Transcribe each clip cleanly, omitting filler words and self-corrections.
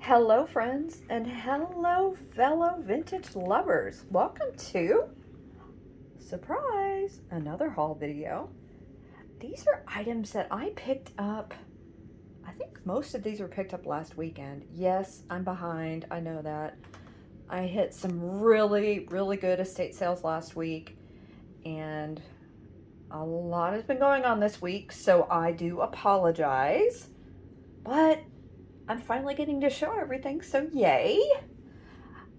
Hello friends and hello fellow vintage lovers. Welcome to, surprise, another haul video. These are items that I picked up. I think most of these were picked up last weekend. Yes, I'm behind, I know that. I hit some really good estate sales last week and a lot has been going on this week, so I do apologize. But I'm finally getting to show everything, so yay!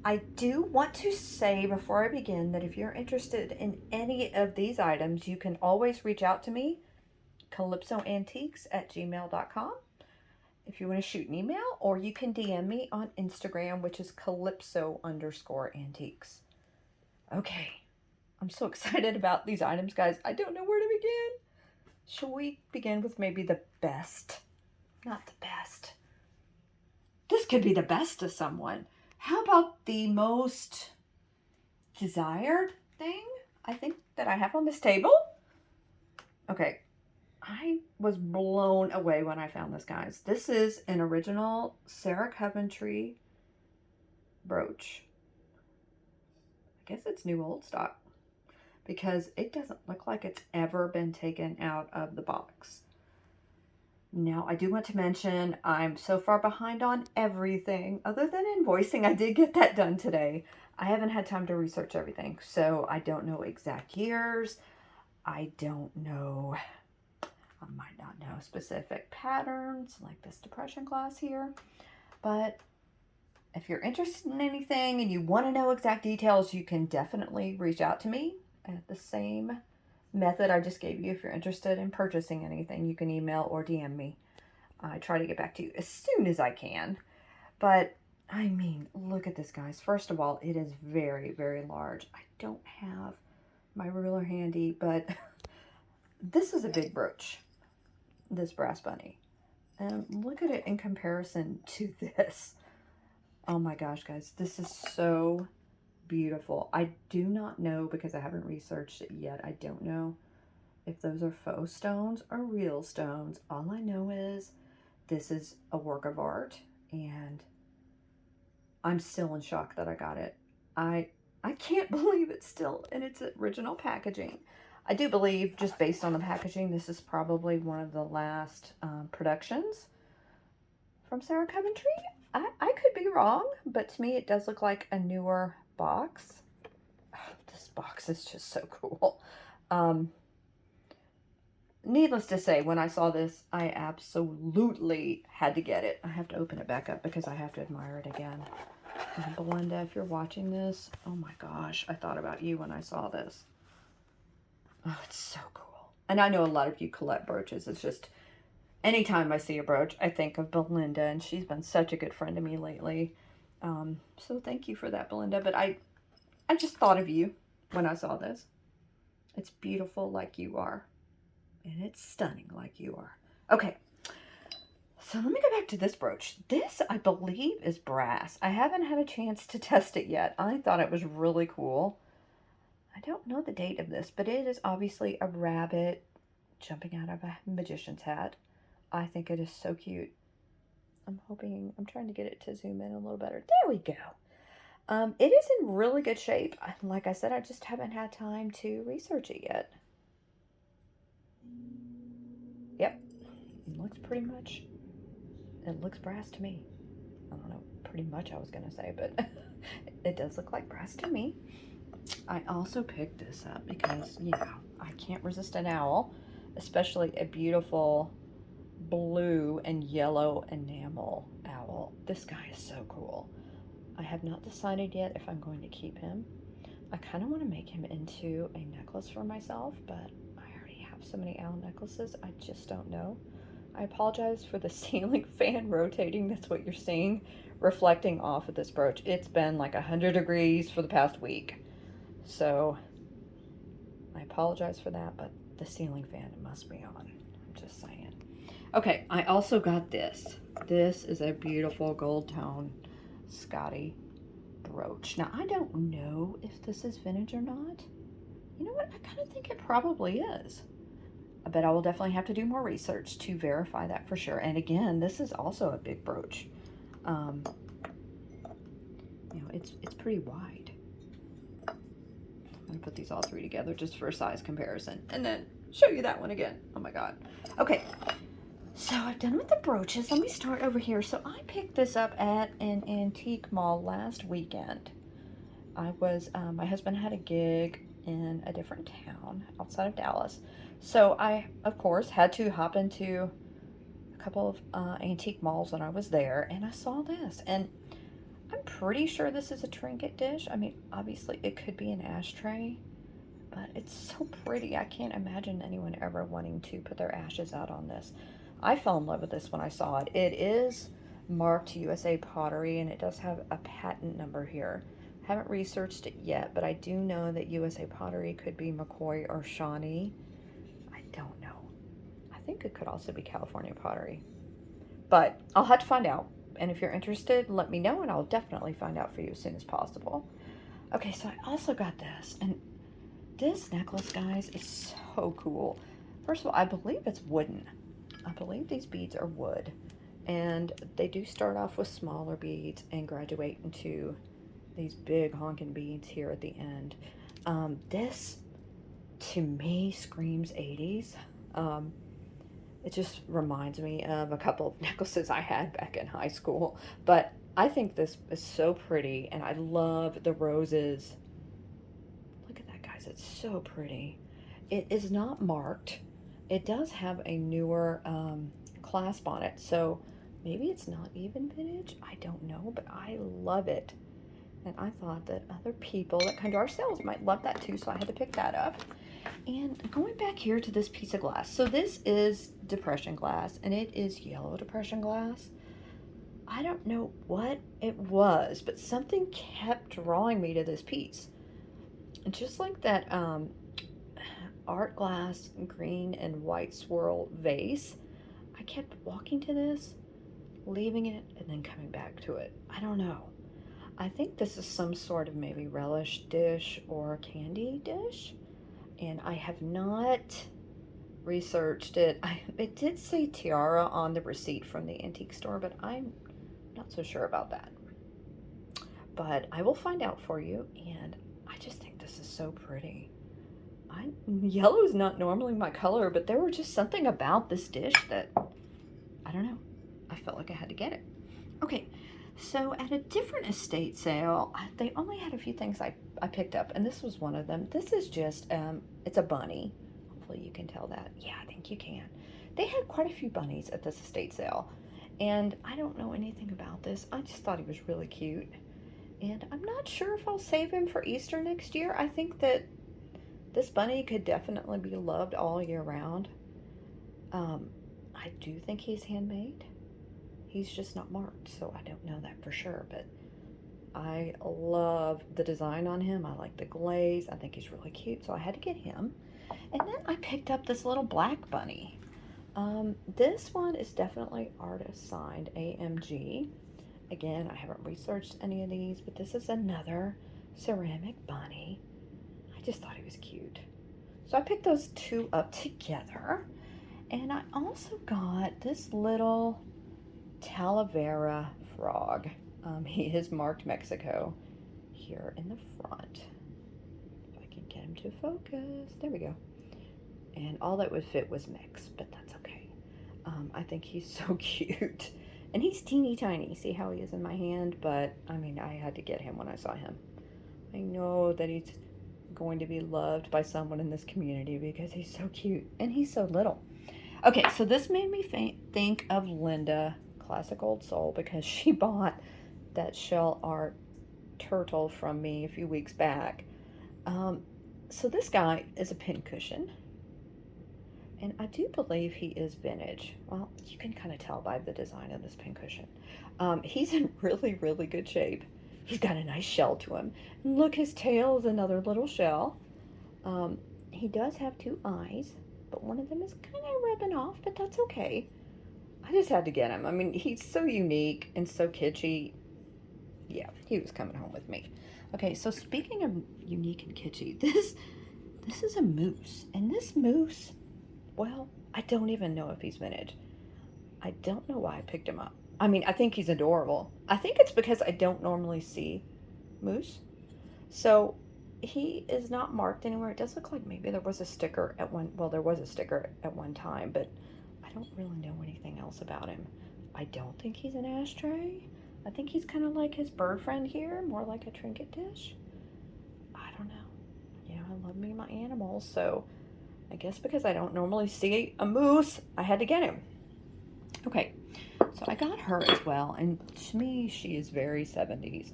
I do want to say before I begin that if you're interested in any of these items, you can always reach out to me, calypsoantiques@gmail.com, if you want to shoot an email, or you can DM me on Instagram, which is calypso_antiques. Okay, I'm so excited about these items, guys. I don't know where to begin. Shall we begin with maybe the best? Not the best. This could be the best to someone. How about the most desired thing I think that I have on this table? Okay, I was blown away when I found this, guys. This is an original Sarah Coventry brooch. I guess it's new old stock because it doesn't look like it's ever been taken out of the box. Now, I do want to mention I'm so far behind on everything other than invoicing. I did get that done today. I haven't had time to research everything, so I don't know exact years. I don't know, I might not know specific patterns like this depression glass here, but if you're interested in anything and you want to know exact details, you can definitely reach out to me at the same method I just gave you. If you're interested in purchasing anything, you can email or DM me. I try to get back to you as soon as I can. But I mean, look at this, guys. First of all, it is very large. I don't have my ruler handy, but this is a big brooch, this brass bunny. And look at it in comparison to this. Oh my gosh, guys, this is so beautiful. I do not know, because I haven't researched it yet, I don't know if those are faux stones or real stones. All I know is this is a work of art, and I'm still in shock that I got it. I can't believe it's still in its original packaging. I do believe, just based on the packaging, this is probably one of the last productions from Sarah Coventry. I could be wrong, but to me it does look like a newer box. Oh, this box is just so cool. Needless to say, when I saw this, I absolutely had to get it. I have to open it back up because I have to admire it again. And Belinda, if you're watching this, oh my gosh, I thought about you when I saw this. Oh, it's so cool. And I know a lot of you collect brooches. It's just, anytime I see a brooch, I think of Belinda, and she's been such a good friend to me lately. So thank you for that, Belinda. But I just thought of you when I saw this. It's beautiful like you are. And it's stunning like you are. Okay, so let me go back to this brooch. This, I believe, is brass. I haven't had a chance to test it yet. I thought it was really cool. I don't know the date of this, but it is obviously a rabbit jumping out of a magician's hat. I think it is so cute. I'm trying to get it to zoom in a little better. There we go. It is in really good shape. Like I said, I just haven't had time to research it yet. Yep, it looks pretty much, it looks brass to me. I don't know, pretty much I was going to say, but it does look like brass to me. I also picked this up because, you know, I can't resist an owl, especially a beautiful blue and yellow enamel owl. This guy is so cool. I have not decided yet if I'm going to keep him. I kind of want to make him into a necklace for myself, but so many owl necklaces, I just don't know. I apologize for the ceiling fan rotating. That's what you're seeing reflecting off of this brooch. It's been like 100 degrees for the past week, so I apologize for that, but the ceiling fan must be on. I'm just saying. Okay, I also got this. This is a beautiful gold tone Scotty brooch. Now, I don't know if this is vintage or not. You know what? I kind of think it probably is. But I will definitely have to do more research to verify that for sure. And again, this is also a big brooch. You know, it's pretty wide. I'm gonna put these all three together just for a size comparison, and then show you that one again. Oh my god. Okay, so I've done with the brooches. Let me start over here. So I picked this up at an antique mall last weekend. I was, my husband had a gig in a different town outside of Dallas. So I, of course, had to hop into a couple of antique malls when I was there, and I saw this. And I'm pretty sure this is a trinket dish. I mean, obviously it could be an ashtray, but it's so pretty. I can't imagine anyone ever wanting to put their ashes out on this. I fell in love with this when I saw it. It is marked USA Pottery, and it does have a patent number here. Haven't researched it yet, but I do know that USA Pottery could be McCoy or Shawnee. I don't know. I think it could also be California Pottery. But I'll have to find out. And if you're interested, let me know, and I'll definitely find out for you as soon as possible. Okay, so I also got this. And this necklace, guys, is so cool. First of all, I believe it's wooden. I believe these beads are wood. And they do start off with smaller beads and graduate into these big honking beads here at the end. This, to me, screams 80s. It just reminds me of a couple of necklaces I had back in high school. But I think this is so pretty, and I love the roses. Look at that, guys. It's so pretty. It is not marked. It does have a newer clasp on it, so maybe it's not even vintage. I don't know, but I love it. And I thought that other people that come to our sales might love that too, so I had to pick that up. And going back here to this piece of glass. So this is depression glass, and it is yellow depression glass. I don't know what it was, but something kept drawing me to this piece. And just like that art glass green and white swirl vase, I kept walking to this, leaving it, and then coming back to it. I don't know. I think this is some sort of maybe relish dish or candy dish, and I have not researched it. It did say tiara on the receipt from the antique store, but I'm not so sure about that. But I will find out for you, and I just think this is so pretty. Yellow is not normally my color, but there was just something about this dish that, I don't know, I felt like I had to get it. Okay, so at a different estate sale, they only had a few things I picked up, and this was one of them. This is just, it's a bunny. Hopefully you can tell that. Yeah, I think you can. They had quite a few bunnies at this estate sale, and I don't know anything about this. I just thought he was really cute, and I'm not sure if I'll save him for Easter next year. I think that this bunny could definitely be loved all year round. I do think he's handmade. He's just not marked, so I don't know that for sure, but I love the design on him. I like the glaze. I think he's really cute, so I had to get him. And then I picked up this little black bunny. This one is definitely artist signed AMG. Again, I haven't researched any of these, but this is another ceramic bunny. I just thought he was cute. So I picked those two up together. And I also got this little Talavera frog. He is marked Mexico here in the front. If I can get him to focus. There we go. And all that would fit was mix, but that's okay. I think he's so cute. And he's teeny tiny. See how he is in my hand? But, I mean, I had to get him when I saw him. I know that he's going to be loved by someone in this community because he's so cute. And he's so little. Okay, so this made me think of Linda, Classic Old Soul, because she bought that shell art turtle from me a few weeks back. So this guy is a pincushion, and I do believe he is vintage. Well, you can kind of tell by the design of this pincushion. He's in really, really good shape. He's got a nice shell to him. And look, his tail is another little shell. He does have two eyes, but one of them is kind of rubbing off, but that's okay. I just had to get him. I mean, he's so unique and so kitschy. Yeah, he was coming home with me. Okay, so speaking of unique and kitschy, this is a moose. And this moose, well, I don't even know if he's vintage. I don't know why I picked him up. I mean, I think he's adorable. I think it's because I don't normally see moose. So he is not marked anywhere. It does look like maybe there was a sticker at one, well, there was a sticker at one time, but I don't really know anything else about him. I don't think he's an ashtray. I think he's kind of like his bird friend here, more like a trinket dish. I don't know. You know, I love me my animals, so I guess because I don't normally see a moose, I had to get him. Okay, so I got her as well, and to me, she is very 70s.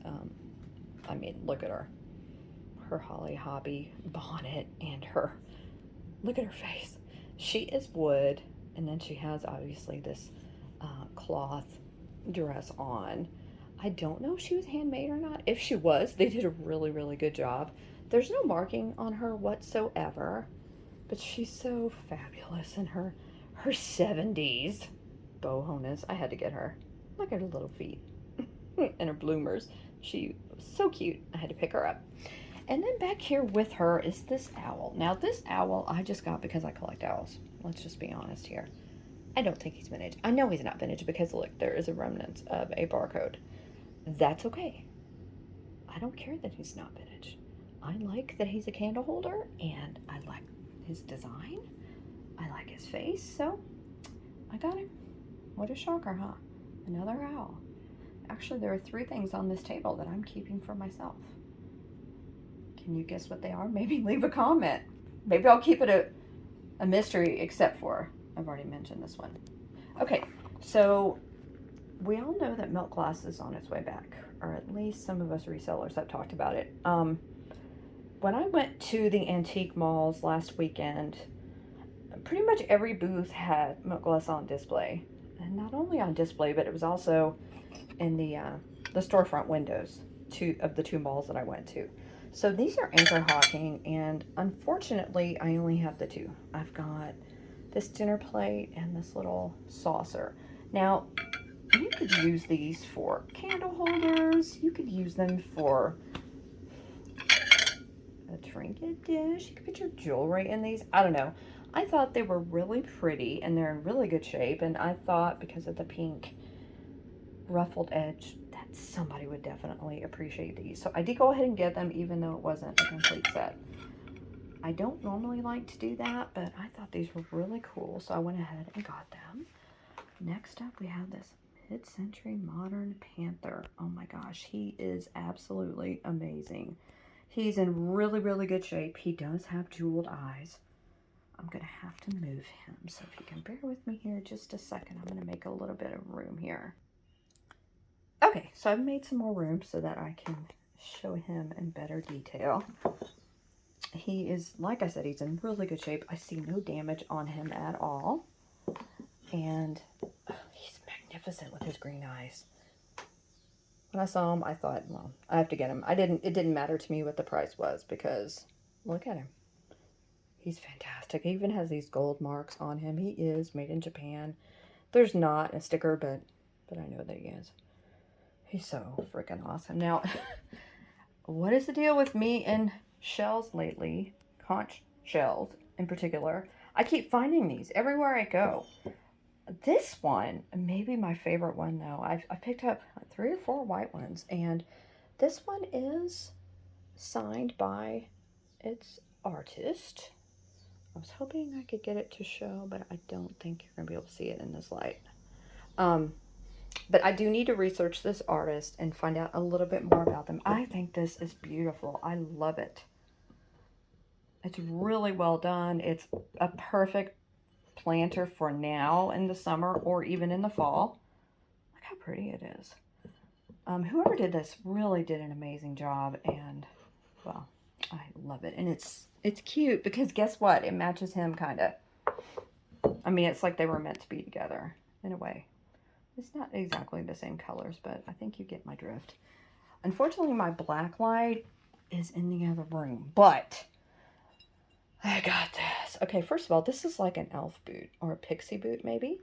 I mean, look at her. Her Holly Hobby bonnet and her, look at her face. She is wood, and then she has obviously this cloth dress on. I don't know if she was handmade or not. If she was, they did a really, really good job. There's no marking on her whatsoever, but she's so fabulous in her 70s bohoness. I had to get her. Look at her little feet and her bloomers. She was so cute. I had to pick her up. And then back here with her is this owl. Now this owl I just got because I collect owls. Let's just be honest here. I don't think he's vintage. I know he's not vintage because look, there is a remnant of a barcode. That's okay. I don't care that he's not vintage. I like that he's a candle holder, and I like his design. I like his face, so I got him. What a shocker, huh? Another owl. Actually, there are 3 things on this table that I'm keeping for myself. Can you guess what they are? Maybe leave a comment. Maybe I'll keep it a mystery, except for, I've already mentioned this one. Okay, so we all know that milk glass is on its way back, or at least some of us resellers have talked about it. When I went to the antique malls last weekend, pretty much every booth had milk glass on display. And not only on display, but it was also in the storefront windows of the 2 malls that I went to. So these are anchor hocking, and unfortunately, I only have the 2. I've got this dinner plate and this little saucer. Now, you could use these for candle holders. You could use them for a trinket dish. You could put your jewelry in these. I don't know. I thought they were really pretty, and they're in really good shape, and I thought because of the pink ruffled edge that somebody would definitely appreciate these. So I did go ahead and get them, even though it wasn't a complete set. I don't normally like to do that, but I thought these were really cool, so I went ahead and got them. Next up, we have this mid-century modern Panther. Oh my gosh, he is absolutely amazing. He's in really, really good shape. He does have jeweled eyes. I'm going to have to move him, so if you can bear with me here just a second, I'm going to make a little bit of room here. Okay, so I've made some more room so that I can show him in better detail. He is, like I said, he's in really good shape. I see no damage on him at all. And he's magnificent with his green eyes. When I saw him, I thought, well, I have to get him. It didn't matter to me what the price was because look at him. He's fantastic. He even has these gold marks on him. He is made in Japan. There's not a sticker, but I know that he is. He's so freaking awesome. Now, what is the deal with me and shells lately? Conch shells in particular. I keep finding these everywhere I go. This one, maybe my favorite one though. I picked up 3 or 4 white ones, and this one is signed by its artist. I was hoping I could get it to show, but I don't think you're gonna be able to see it in this light. But I do need to research this artist and find out a little bit more about them. I think this is beautiful. I love it. It's really well done. It's a perfect planter for now in the summer or even in the fall. Look how pretty it is. Whoever did this really did an amazing job, and well, I love it. And it's cute because guess what? It matches him kind of. I mean, it's like they were meant to be together in a way. It's not exactly the same colors, but I think you get my drift. Unfortunately, my black light is in the other room, but I got this. Okay, first of all, this is like an elf boot or a pixie boot, maybe.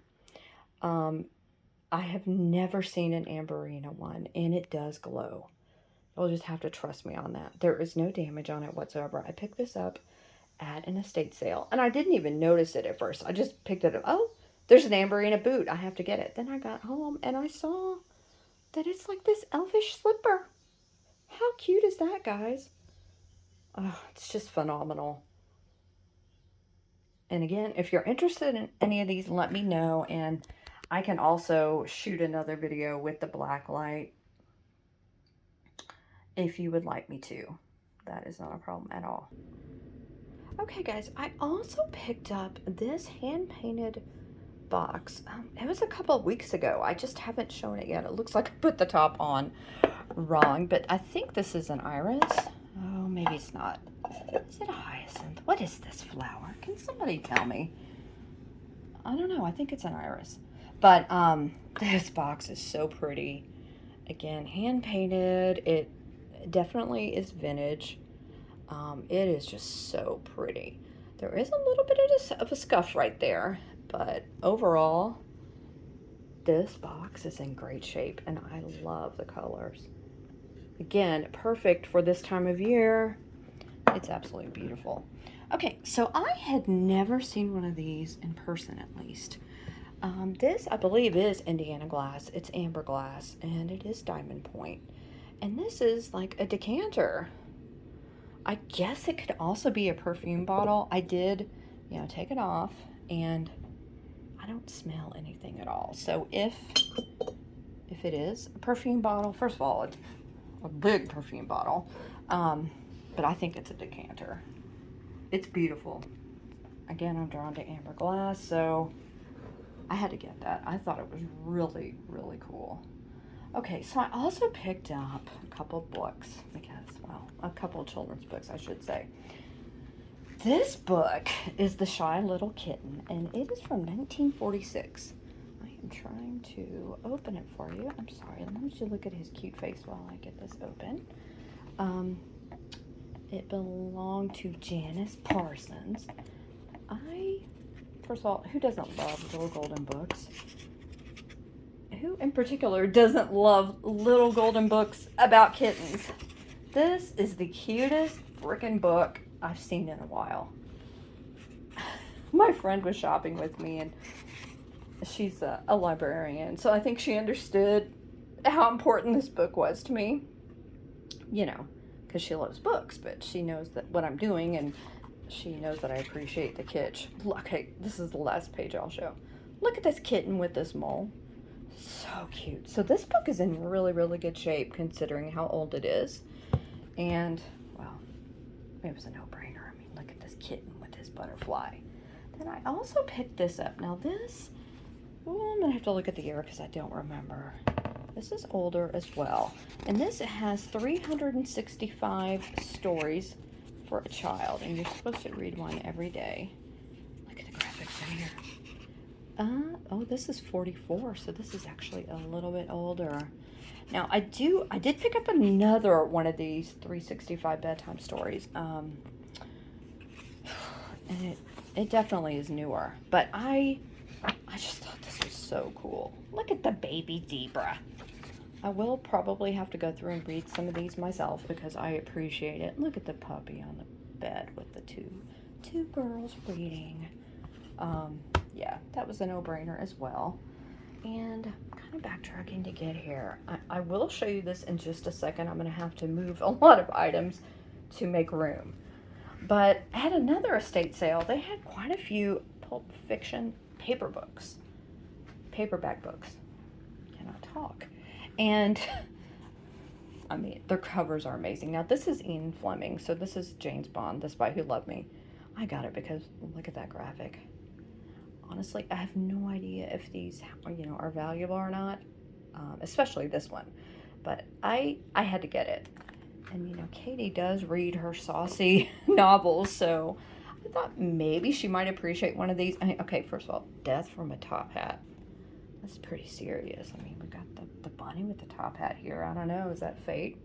I have never seen an Amberina one, and it does glow. You'll just have to trust me on that. There is no damage on it whatsoever. I picked this up at an estate sale, and I didn't even notice it at first. I just picked it up. Oh, There's an Amberina boot. I have to get it. Then I got home and I saw that it's like this elfish slipper. How cute is that, guys? Oh, it's just phenomenal. And again, if you're interested in any of these, let me know. And I can also shoot another video with the black light if you would like me to. That is not a problem at all. Okay, guys, I also picked up this hand-painted box. It was a couple of weeks ago. I just haven't shown it yet. It looks like I put the top on wrong, but I think this is an iris. Oh, maybe it's not. Is it a hyacinth? What is this flower? Can somebody tell me? I don't know. I think it's an iris. But this box is so pretty. Again, hand painted. It definitely is vintage. It is just so pretty. There is a little bit of a scuff right there, but overall, this box is in great shape, and I love the colors. Again, perfect for this time of year. It's absolutely beautiful. Okay, so I had never seen one of these in person, at least. This, I believe, is Indiana glass. It's amber glass, and it is diamond point. And this is like a decanter. I guess it could also be a perfume bottle. I did, you know, take it off, and I don't smell anything at all. So if it is a perfume bottle, first of all, it's a big perfume bottle, but I think it's a decanter. It's beautiful. Again, I'm drawn to amber glass, so I had to get that. I thought it was really, really cool. Okay, so I also picked up a couple books because, well, a couple of children's books, I should say. This book is The Shy Little Kitten, and it is from 1946. I am trying to open it for you. I'm sorry, let me just look at his cute face while I get this open. It belonged to Janice Parsons. First of all, who doesn't love little golden books? Who in particular doesn't love little golden books about kittens? This is the cutest freaking book I've seen in a while. My friend was shopping with me, and she's a librarian, so I think she understood how important this book was to me. You know, because she loves books, but she knows that what I'm doing, and she knows that I appreciate the kitsch. Okay, this is the last page I'll show. Look at this kitten with this mole. So cute. So this book is in really, really good shape considering how old it is. And, well, it was a no-brainer. I mean, look at this kitten with his butterfly. Then I also picked this up. Now this, well, I'm going to have to look at the year because I don't remember. This is older as well. And this has 365 stories for a child. And you're supposed to read one every day. Look at the graphics in here. Oh, this is 44, so this is actually a little bit older. Now, I did pick up another one of these 365 bedtime stories. And it definitely is newer. But I just thought this was so cool. Look at the baby zebra. I will probably have to go through and read some of these myself because I appreciate it. Look at the puppy on the bed with the two girls reading. Yeah, that was a no-brainer as well. And I'm kind of backtracking to get here. I will show you this in just a second. I'm going to have to move a lot of items to make room. But at another estate sale, they had quite a few Pulp Fiction paperback books. Cannot talk. And, I mean, their covers are amazing. Now, this is Ian Fleming, so this is James Bond, The Spy Who Loved Me. I got it because, look at that graphic. Honestly, I have no idea if these, you know, are valuable or not, especially this one. But I had to get it. And, you know, Katie does read her saucy novels, so I thought maybe she might appreciate one of these. I mean, okay, first of all, Death from a Top Hat. That's pretty serious. I mean, we got the bunny with the top hat here. I don't know, is that fate?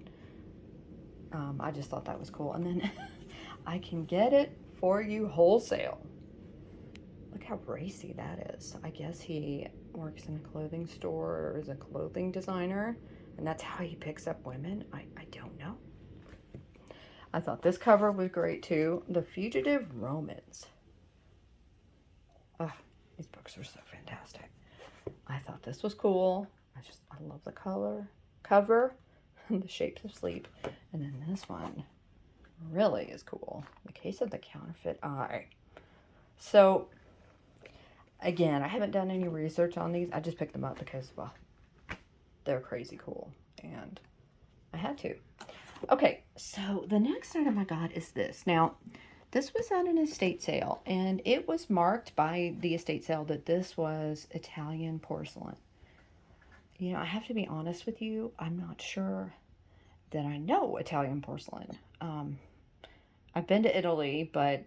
I just thought that was cool. And then I can get it for you wholesale. Look how racy that is. I guess he works in a clothing store or is a clothing designer, and that's how he picks up women. I don't know. I thought this cover was great too. The Fugitive Romans. These books are so fantastic. I thought this was cool. I love the cover, the shapes of sleep. And then this one really is cool. The Case of the Counterfeit Eye. So, again, I haven't done any research on these. I just picked them up because, well, they're crazy cool. And I had to. Okay, so the next item I got is this. Now, this was at an estate sale, and it was marked by the estate sale that this was Italian porcelain. You know, I have to be honest with you, I'm not sure that I know Italian porcelain. I've been to Italy, but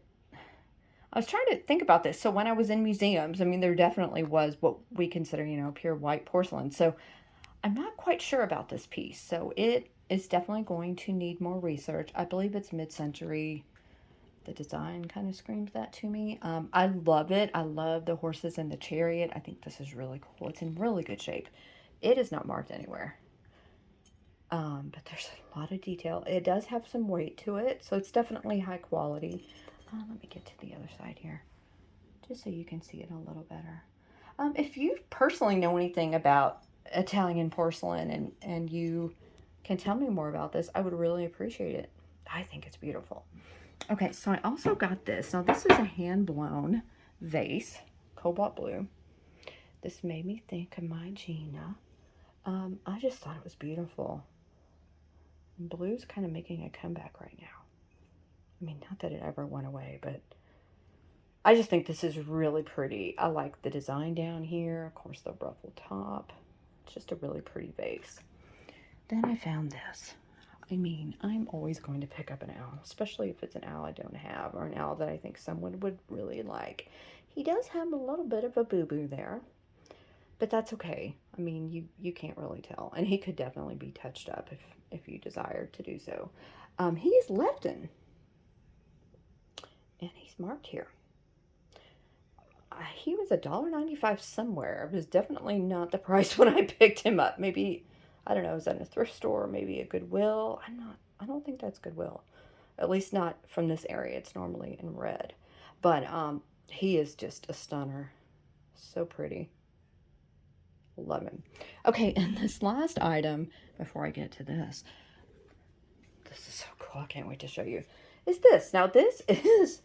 I was trying to think about this. So when I was in museums, I mean, there definitely was what we consider, you know, pure white porcelain. So I'm not quite sure about this piece. So it is definitely going to need more research. I believe it's mid-century. The design kind of screams that to me. I love it. I love the horses and the chariot. I think this is really cool. It's in really good shape. It is not marked anywhere. But there's a lot of detail. It does have some weight to it, so it's definitely high quality. Let me get to the other side here, just so you can see it a little better. If you personally know anything about Italian porcelain and you can tell me more about this, I would really appreciate it. I think it's beautiful. Okay, so I also got this. Now, this is a hand-blown vase, cobalt blue. This made me think of my Gina. I just thought it was beautiful. And blue's kind of making a comeback right now. I mean, not that it ever went away, but I just think this is really pretty. I like the design down here. Of course, the ruffled top. It's just a really pretty vase. Then I found this. I mean, I'm always going to pick up an owl, especially if it's an owl I don't have, or an owl that I think someone would really like. He does have a little bit of a boo-boo there, but that's okay. I mean, you can't really tell. And he could definitely be touched up if you desired to do so. He is Lefton, and he's marked here. He was $1.95 somewhere. It was definitely not the price when I picked him up. Maybe, I don't know, is that in a thrift store? Maybe a Goodwill? I don't think that's Goodwill. At least not from this area. It's normally in red. But he is just a stunner. So pretty. Love him. Okay, and this last item, before I get to this is so cool. I can't wait to show you, is this. Now, this is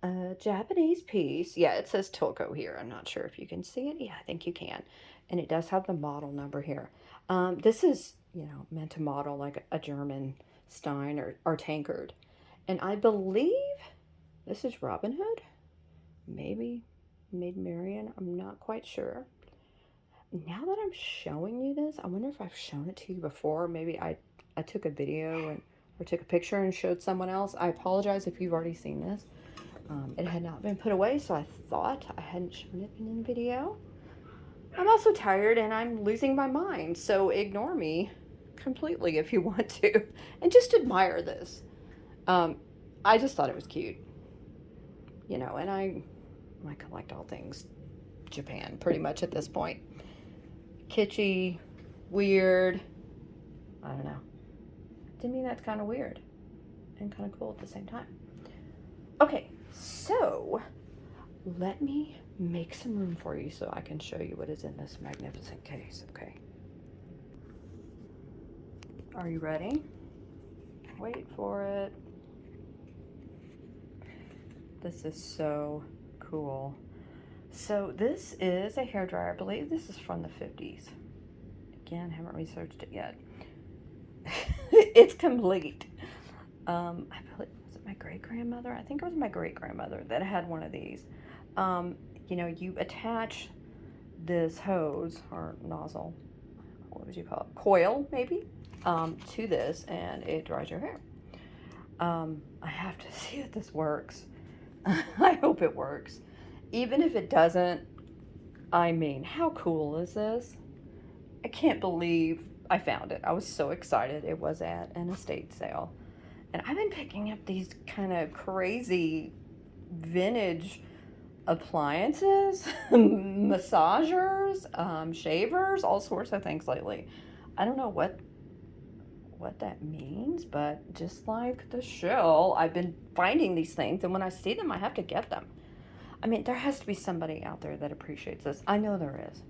a Japanese piece. Yeah, it says Toko here. I'm not sure if you can see it. Yeah, I think you can. And it does have the model number here. This is, you know, meant to model like a German Stein or tankard. And I believe this is Robin Hood. Maybe Maid Marian. I'm not quite sure. Now that I'm showing you this, I wonder if I've shown it to you before. Maybe I took a video or took a picture and showed someone else. I apologize if you've already seen this. It had not been put away, so I thought I hadn't shown it in the video. I'm also tired and I'm losing my mind, so ignore me completely if you want to. And just admire this. I just thought it was cute. You know, and I collect all things Japan pretty much at this point. Kitschy, weird, I don't know. To me, that's kind of weird and kind of cool at the same time. Okay, so let me make some room for you so I can show you what is in this magnificent case, okay? Are you ready? Wait for it. This is so cool. So this is a hairdryer. I believe this is from the 50s. Again, haven't researched it yet. It's complete. I believe, was it my great-grandmother? I think it was my great-grandmother that had one of these. You know, you attach this hose or nozzle, what would you call it? Coil, maybe, to this, and it dries your hair. I have to see if this works. I hope it works. Even if it doesn't, I mean, how cool is this? I can't believe I found it. I was so excited. It was at an estate sale. And I've been picking up these kind of crazy vintage appliances, massagers, shavers, all sorts of things lately. I don't know what that means, but just like the show, I've been finding these things, and when I see them, I have to get them. I mean, there has to be somebody out there that appreciates this. I know there is.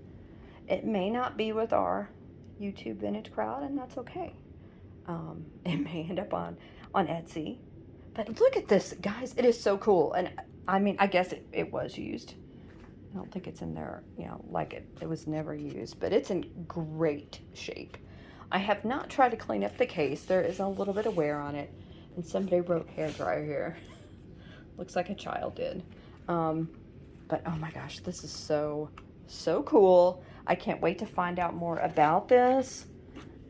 It may not be with our YouTube vintage crowd, and that's okay. It may end up on Etsy. But look at this, guys. It is so cool. And I mean, I guess it was used. I don't think it's in there, you know, like it was never used. But it's in great shape. I have not tried to clean up the case. There is a little bit of wear on it. And somebody wrote hairdryer here. Looks like a child did. But oh my gosh, this is so cool. I can't wait to find out more about this.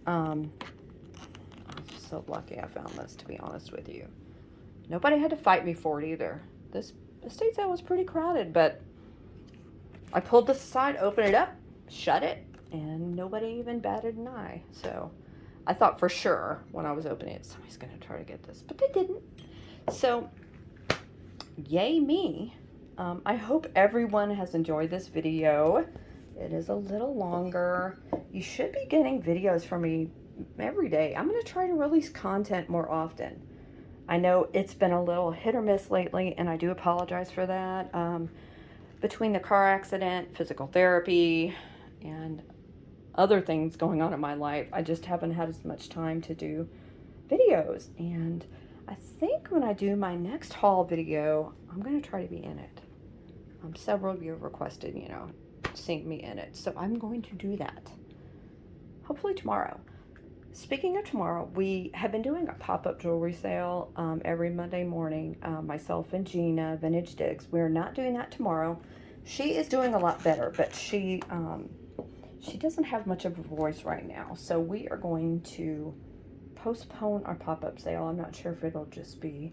I'm so lucky I found this, to be honest with you. Nobody had to fight me for it either. This estate sale was pretty crowded, but I pulled this aside, opened it up, shut it, and nobody even batted an eye. So I thought for sure when I was opening it, somebody's going to try to get this, but they didn't. So yay me. I hope everyone has enjoyed this video. It is a little longer. You should be getting videos from me every day. I'm going to try to release content more often. I know it's been a little hit or miss lately, and I do apologize for that. Between the car accident, physical therapy, and other things going on in my life, I just haven't had as much time to do videos. And I think when I do my next haul video, I'm going to try to be in it. Several of you have requested, you know, seeing me in it. So I'm going to do that. Hopefully tomorrow. Speaking of tomorrow, we have been doing a pop-up jewelry sale every Monday morning. Myself and Gina, Vintage Digs. We're not doing that tomorrow. She is doing a lot better, but she doesn't have much of a voice right now. So we are going to postpone our pop-up sale. I'm not sure if it'll just be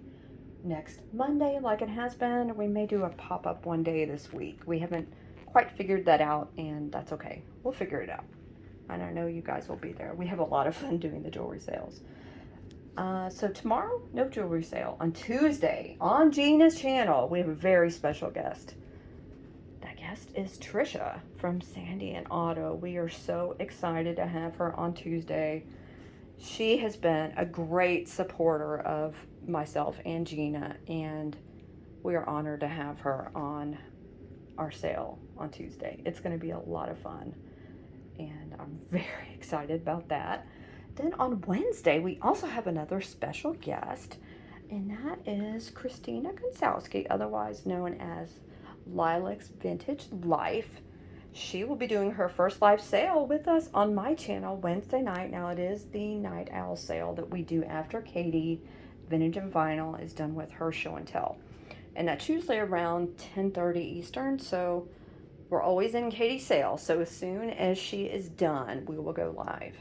next Monday like it has been, or we may do a pop-up one day this week. We haven't quite figured that out, and that's okay. We'll figure it out. And I know you guys will be there. We have a lot of fun doing the jewelry sales. So tomorrow, no jewelry sale. On Tuesday, on Gina's channel, we have a very special guest. That guest is Trisha from Sandy and Otto. We are so excited to have her on Tuesday. She has been a great supporter of myself and Gina, and we are honored to have her on our sale on Tuesday. It's going to be a lot of fun, and I'm very excited about that. Then on Wednesday, we also have another special guest, and that is Christina Konsowski, otherwise known as Lilac's Vintage Life. She will be doing her first live sale with us on my channel Wednesday night. Now, it is the night owl sale that we do after Katie, Vintage and Vinyl, is done with her show and tell. And that's usually around 10:30 Eastern, so we're always in Katie's sale. So as soon as she is done, we will go live.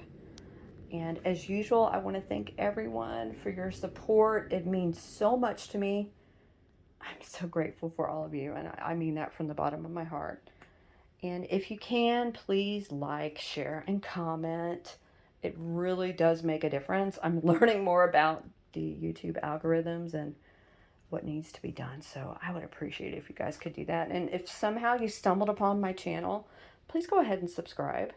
And as usual, I want to thank everyone for your support. It means so much to me. I'm so grateful for all of you, and I mean that from the bottom of my heart. And if you can, please like, share, and comment. It really does make a difference. I'm learning more about the YouTube algorithms and what needs to be done. So I would appreciate it if you guys could do that. And if somehow you stumbled upon my channel, please go ahead and subscribe.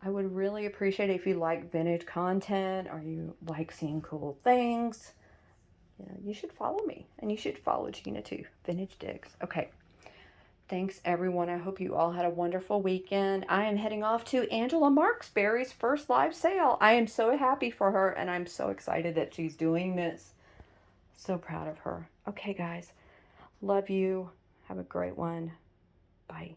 I would really appreciate it if you like vintage content or you like seeing cool things. You know, you should follow me, and you should follow Gina too. Vintage Digs. Okay. Thanks, everyone. I hope you all had a wonderful weekend. I am heading off to Angela Marksberry's first live sale. I am so happy for her, and I'm so excited that she's doing this. So proud of her. Okay, guys. Love you. Have a great one. Bye.